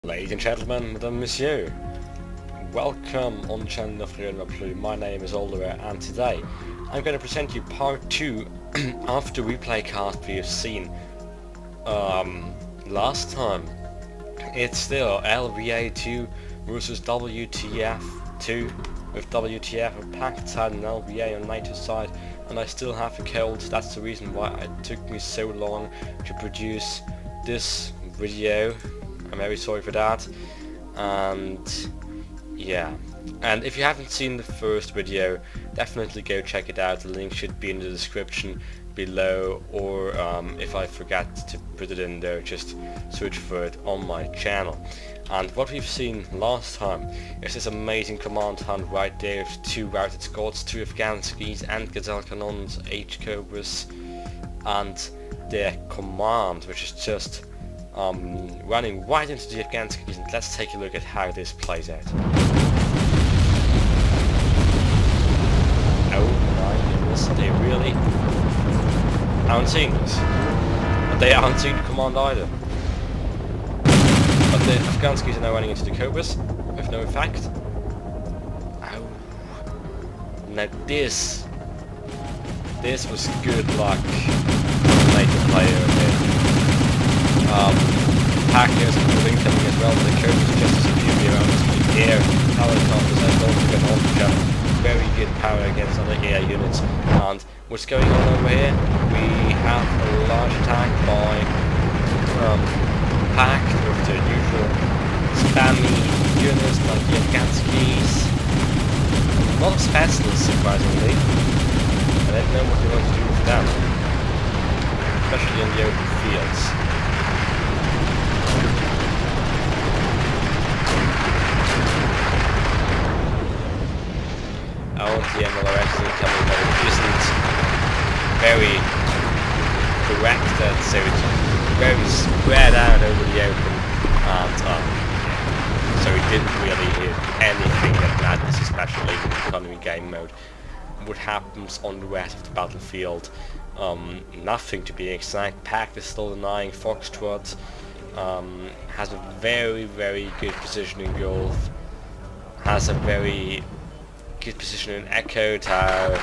Ladies and gentlemen, Madame Monsieur, welcome on the channel of LVA. My name is LVA and today I'm going to present you part 2 after replay cast we have seen last time. It's still LVA 2 versus WTF 2 with WTF on packed side and LVA on NATO side, and I still have a cold. That's the reason why it took me so long to produce this video. I'm very sorry for that. And yeah, and if you haven't seen the first video, definitely go check it out. The link should be in the description below, or if I forget to put it in there, just search for it on my channel. And what we've seen last time is this amazing command hunt right there with 2 routed squads, 2 Afghanskis and Gazelle Cannons, H-Cobras, and their command, which is just running right into the Afghanskis. And let's take a look at how this plays out. Oh my goodness, they really aren't seeing this. But they aren't seeing the command either. But the Afghanskis are now running into the Cobras with no effect. Oh. Now this was good luck made the player a bit. Packers and the incoming as well, but the Cobras are just as superior around the air helicopters and also very good power against other air units. And what's going on over here? We have a large attack by Pack with the usual spammy units like the Afghanskis. A lot of specialists, surprisingly. I don't know what they're going to do with them, especially in the open fields. I want the MLRS incoming, but it isn't very directed, so it's very spread out over the open, and so it didn't really hit anything that matters, especially in the economy game mode. What happens on the rest of the battlefield? Nothing, to be exact. Pact is still denying. Foxtrot has a very good position in Gulf, has a very good position in Echo Tower.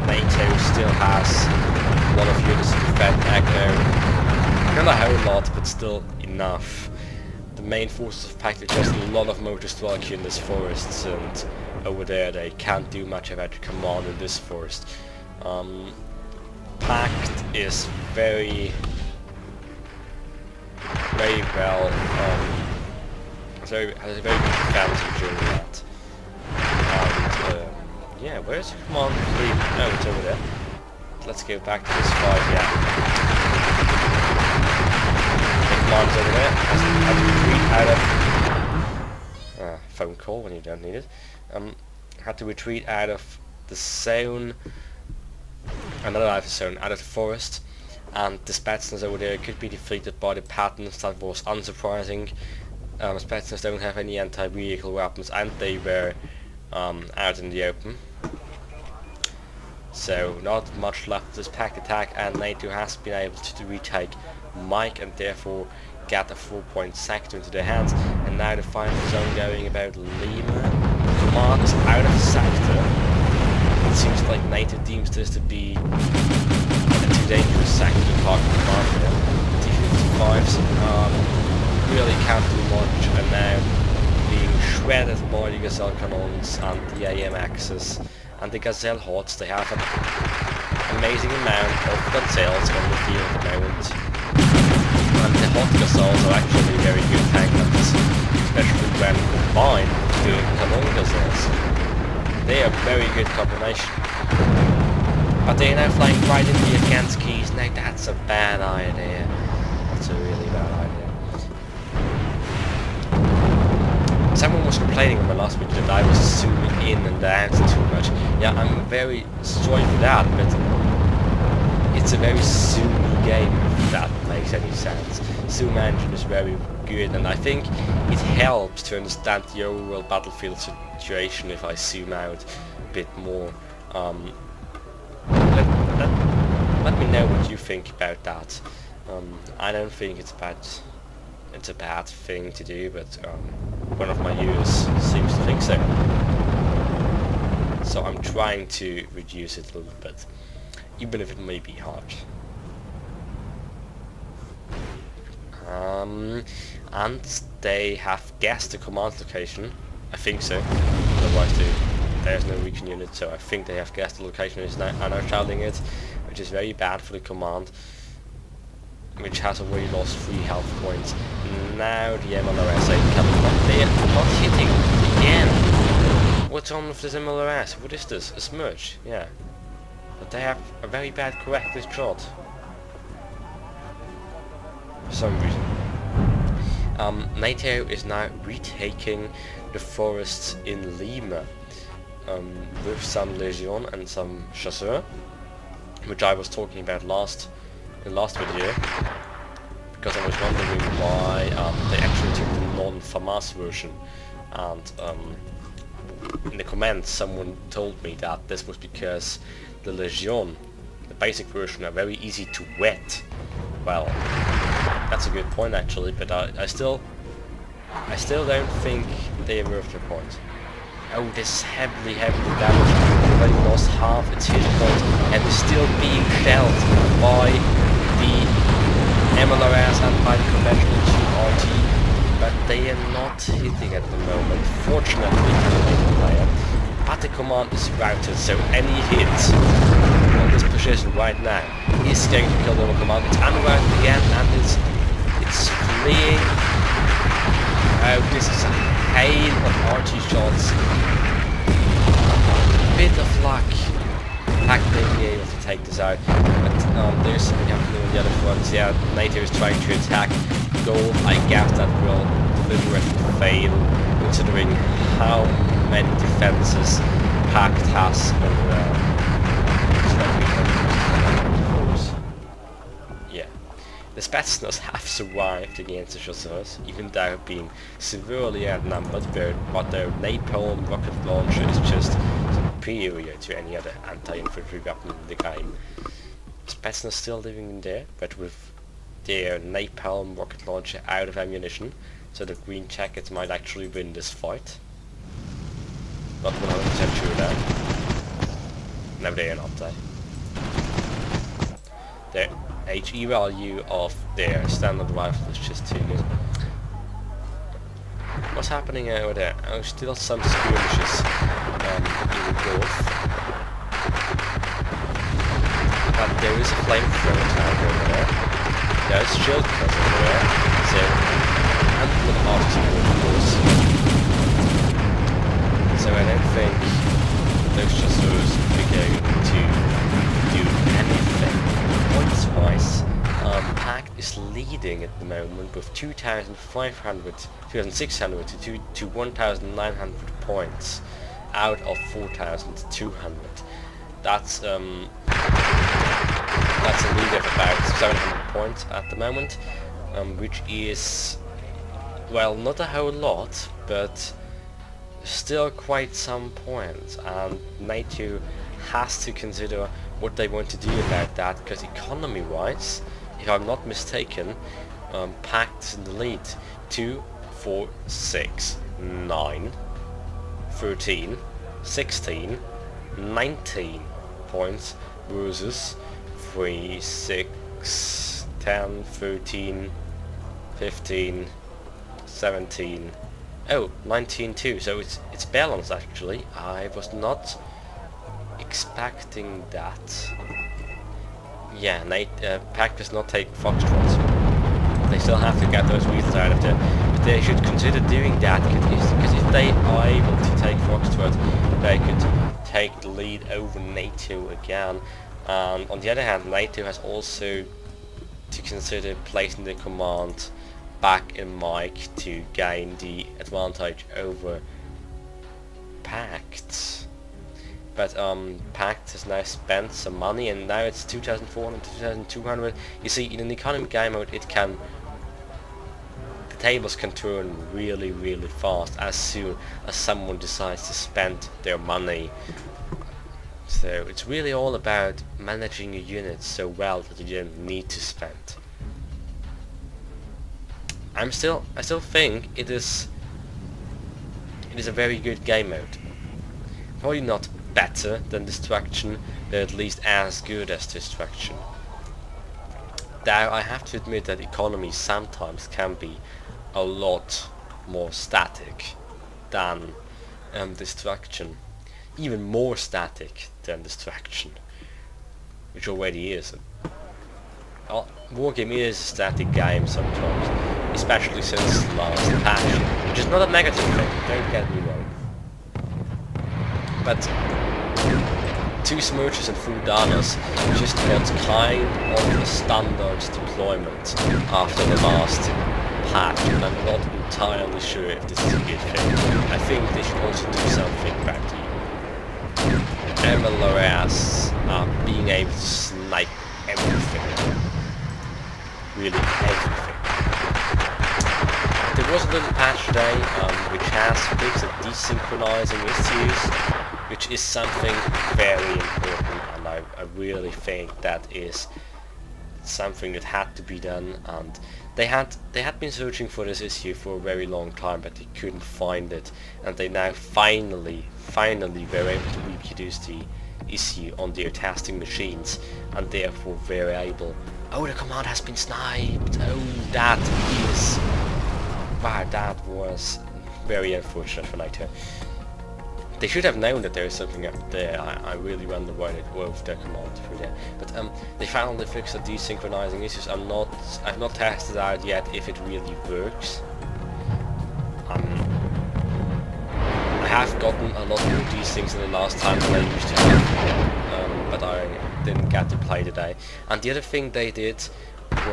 NATO still has a lot of units to defend Echo. Not a whole lot, but still enough. The main forces of Pact are just a lot of motor strike in this forest, and over there they can't do much about the command in this forest. Pact is very well, has a very good defense during that. And yeah, where's the command lead? No, it's over there. Let's go back to this fight. Yeah, the command's over there. Had to retreat out of phone call when you don't need it. Had to retreat out of the zone, not out of the zone, out of the forest, and the Spetsnaz over there could be defeated by the patterns. That was unsurprising. Spetsnaz don't have any anti-vehicle weapons, and they were out in the open, so not much left of this packed attack, and NATO has been able to retake Mike and therefore get a 4-point sector into their hands. And now the final zone going about Lima. Command is out of the sector. It seems like NATO deems this to be a too dangerous sector to park the command for them. T-55s really can't do much, and now being shredded by the Gazelle Cannons and the AMXs and the Gazelle Hots. They have an amazing amount of Gazelles on the field at the moment, and the Hot Gazelles are actually very good tank guns, especially when combined with the Cannon Gazelles. They are a very good combination, but they are now flying right into the Afghanskis. Now that's a bad idea. That's a really bad idea. Someone was complaining on my last video that I was zooming in and out too much. Yeah, I'm very sorry for that, but it's a very zoomy game, if that makes any sense. Zoom engine is very good, and I think it helps to understand the overall battlefield situation if I zoom out a bit more. Let me know what you think about that. I don't think it's a bad it's a bad thing to do, but one of my viewers seems to think so. So I'm trying to reduce it a little bit, even if it may be hard. And they have guessed the command location. I think so. Otherwise there's no region unit, so I think they have guessed the location and are now shouting it, which is very bad for the command, which has already lost 3 health points. Now the MLRS are coming back. They are not hitting again. What's on with this MLRS? What is this? A smudge? Yeah. But they have a very bad corrected shot. For some reason. NATO is now retaking the forests in Lima with some Legion and some Chasseurs, which I was talking about in the last video, because I was wondering why they actually took the non-FAMAS version, and in the comments someone told me that this was because the Legion, the basic version, are very easy to wet. Well, that's a good point actually, but I still don't think they are worth the point. Oh, this heavily damaged. Already lost half its hit point and is still being shelled by the MLRS and by the conventional 2RT, but they are not hitting at the moment, fortunately for the player. But the command is routed, so any hit on this position right now is going to kill the command. It's unrouted again and it's fleeing. Oh, this is a hail of RT shots. Bit of luck. Pack may be able to take this out, but there's something happening on the other front. Yeah, NATO is trying to attack gold. I guess that will deliberately fail, considering how many defenses Pact has over yeah. The Spetsnaz have survived against the Chasseurs, even though being severely outnumbered, but their napalm rocket launcher is just superior to any other anti-infantry weapon in the game. Spetsnaz still living in there, but with their napalm rocket launcher out of ammunition, so the green jackets might actually win this fight. Not 100% sure now. No, they are not there. Their HE value of their standard rifle is just too good. What's happening over there? Oh, still some skirmishes in the Gulf. But there is a flamethrower tank over there. There's shield cutters over there. So, and with half support, of course. So I don't think those Chasseurs are going to do anything. Points-wise, Pact is leading at the moment with 2,600 to 1,900 points out of 4,200. That's a lead of about 700 points at the moment, which is, well, not a whole lot, but still quite some points, and NATO has to consider what they want to do about that, because economy-wise, if I'm not mistaken, Pact is in the lead. 2, 4, 6, 9, 13, 16, 19 points versus 3, 6, 10, 13, 15, 17, oh, 19 too, so it's balanced actually. I was not expecting that. Yeah, Pact does not take Foxtrots. They still have to get those wheels out of there, but they should consider doing that, because if they are able to take Foxtrot, they could take the lead over NATO again. On the other hand, NATO has also to consider placing the command back in Mike to gain the advantage over Pact. But Pact has now spent some money, and now it's 2,400 to 2,200. You see, in an economy game mode, the tables can turn really, really fast as soon as someone decides to spend their money. So it's really all about managing your units so well that you don't need to spend. I still think it is a very good game mode. Probably not better than Destruction, but at least as good as Destruction. Now I have to admit that economy sometimes can be a lot more static than Destruction. Even more static than Destruction, which already is. Wargame is a static game sometimes, especially since the last patch, which is not a negative thing, don't get me wrong. But 2 Smirches and 4 Danas just got kind of a standard deployment after the last patch, and I'm not entirely sure if this is a good thing. I think they should also do something about the MLRS being able to snipe everything. Really everything. There was a little patch today which has fixed the desynchronizing issues, which is something very important, and I really think that is something that had to be done, and they had been searching for this issue for a very long time, but they couldn't find it, and they now finally were able to reproduce the issue on their testing machines, and therefore were able. Oh, the command has been sniped. Oh, that is. Wow, that was very unfortunate for NATO. They should have known that there is something up there. I really wonder why they wove their command through there. But they finally fixed the desynchronizing issues. I've not tested out yet if it really works. I have gotten a lot more of these things in the last time than I used to have, but I didn't get to play today. And the other thing they did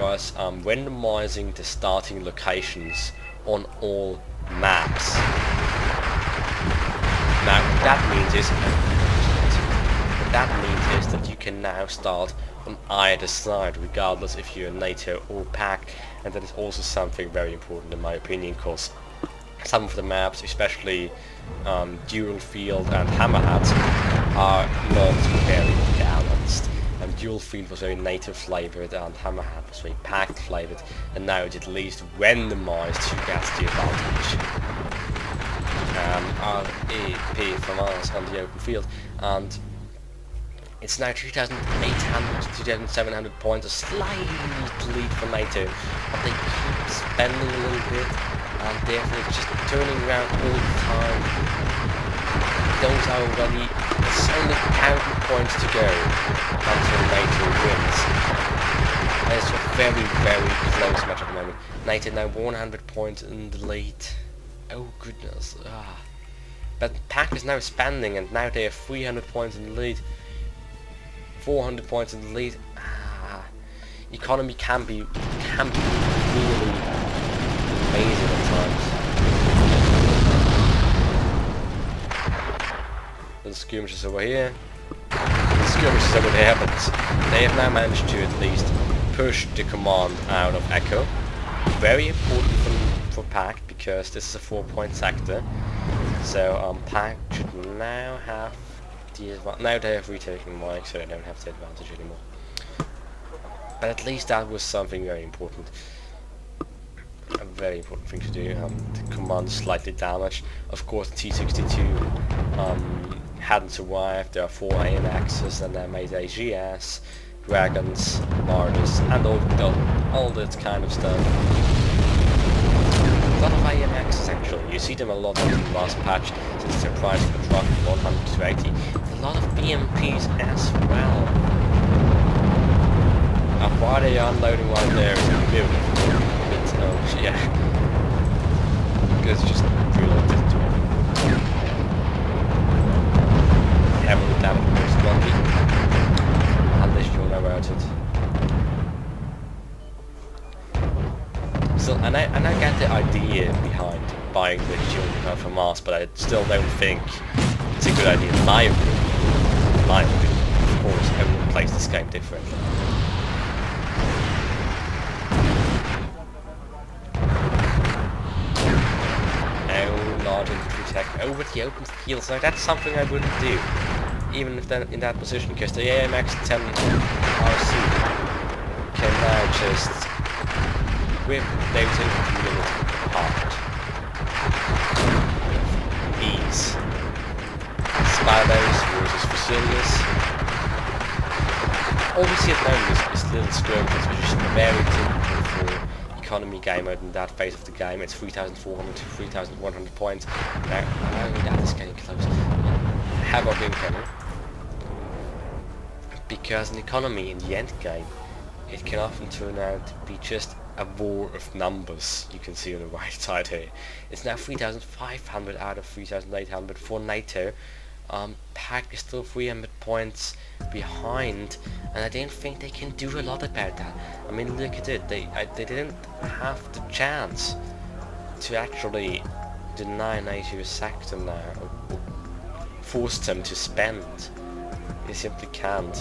was randomizing the starting locations on all maps. Now what that means is that you can now start on either side, regardless if you're NATO or PAC, and that is also something very important in my opinion, because some of the maps, especially Dual Field and Hammerhead, are not very balanced. Dual Field was very NATO flavored and Hammerhead was very PAC flavored, and now it's at least randomized who gets the advantage. REP from us on the open field, and it's now 2,800 to 2,700 points, a slight lead for NATO, but they keep spending a little bit, and therefore it's just turning around all the time. Those are already, it's only counting points to go until NATO wins. And it's a very, very close match at the moment. NATO now 100 points in the lead. Oh goodness. But PAC is now spending, and now they have 300 points in the lead. 400 points in the lead. Economy can be really amazing at times. Little skirmishes over here. Little skirmishes over there, but they have now managed to at least push the command out of Echo. Very important for PAC, because this is a 4-point sector. So PAC should now have the advantage. Now they have retaken Mike, so they don't have the advantage anymore. But at least that was something very important. A very important thing to do. The command is slightly damaged. Of course, the T-62 hadn't survived. There are 4 AMXs, and they made AGS, Dragons, Martyrs, and all that kind of stuff. A lot of AMXs actually. You see them a lot in the last patch since their price of the truck from 100 to 80. A lot of BMPs as well. Why they are unloading right there is beautiful. But yeah. Because just reloaded it to everything. Heavily damaged most lucky. Unless you'll know about it. So, and I get the idea behind buying the shield from Mars, but I still don't think it's a good idea in my opinion. In my opinion. Of course, everyone plays this game differently. No, large infantry tech over the open fields. Now that's something I wouldn't do, even if they're in that position, because the AMX 10 RC can now just with those unit hard. Ease. Spyros versus Facilius. Obviously at the moment it's little skirmishes, which is very typical for economy game mode in that phase of the game. It's 3,400 to 3,100 points. Now, that is getting close. Have I been coming? Because in economy, in the end game, it can often turn out to be just a war of numbers. You can see on the right side here. It's now 3,500 out of 3,800 for NATO. Pack is still 300 points behind, and I don't think they can do a lot about that. I mean, look at it. They didn't have the chance to actually deny NATO a sector now, or force them to spend. They simply can't.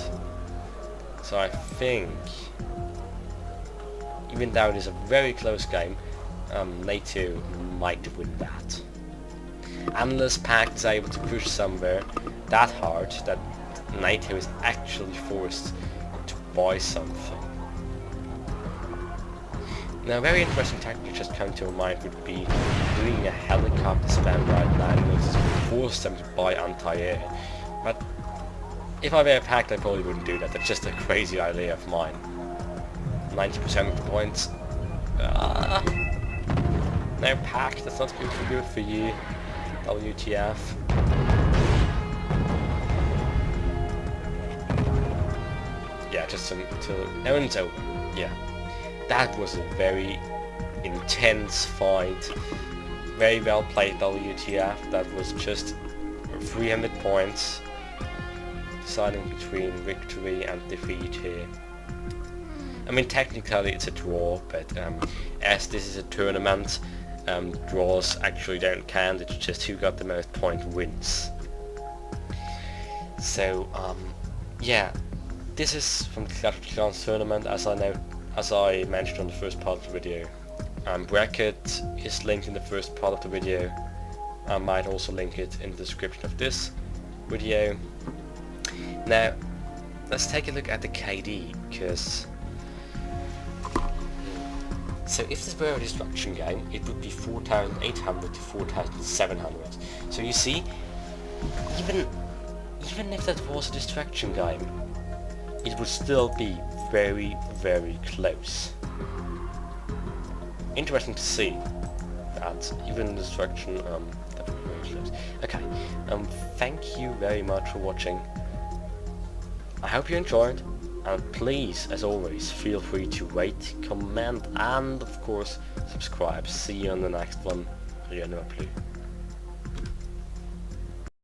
So I think, even though it is a very close game, NATO might win that. Unless Pact is able to push somewhere that hard that NATO is actually forced to buy something. Now, a very interesting tactic just come to mind would be doing a helicopter spam right now in order to force them to buy anti-air. But if I were a Pact, I probably wouldn't do that. That's just a crazy idea of mine. 90% of the points. No, Pact, that's not going to be good for you. WTF. Yeah, just to and so yeah, that was a very intense fight. Very well played, WTF. That was just 300 points, deciding between victory and defeat here. I mean, technically it's a draw, but as this is a tournament, draws actually don't count. It's just who got the most point wins. So yeah, this is from the Clash of Clans tournament, as I mentioned on the first part of the video. Bracket is linked in the first part of the video. I might also link it in the description of this video. Now let's take a look at the KD, because so if this were a destruction game, it would be 4,800 to 4,700. So you see, even if that was a destruction game, it would still be very, very close. Interesting to see that even destruction, that would be very close. Okay, thank you very much for watching. I hope you enjoyed. And please, as always, feel free to rate, comment, and of course subscribe. See you on the next one. Rien ne va plus.